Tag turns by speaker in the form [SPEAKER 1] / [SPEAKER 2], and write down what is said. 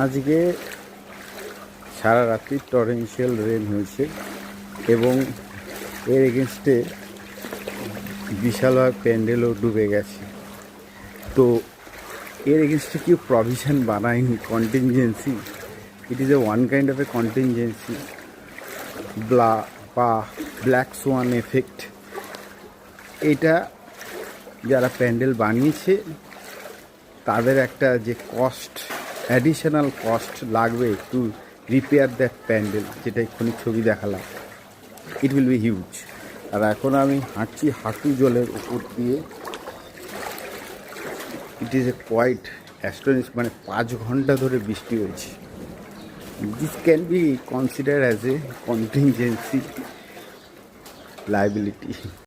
[SPEAKER 1] আজকে সারা রাত্রি টরেন্সিয়াল রেন হয়েছে এবং এর এগেনস্টে বিশালভাবে প্যান্ডেলও ডুবে গেছে। তো এর এগেনস্টে কেউ প্রভিশন বানায়নি, contingency. It is a one kind of a contingency বা ব্ল্যাক সোয়ান এফেক্ট। এটা যারা প্যান্ডেল বানিয়েছে তাদের একটা যে কস্ট, অ্যাডিশনাল কস্ট লাগবে টু রিপেয়ার দ্যাট প্যান্ডেল, যেটা এক্ষুনি ছবি দেখালাম, ইট উইল বি হিউজ। আর এখন আমি হাঁটছি হাঁটু জলের উপর দিয়ে। It is a quite astonish, মানে 5 ঘন্টা ধরে বৃষ্টি হয়েছে। This can be consider as a contingency liability.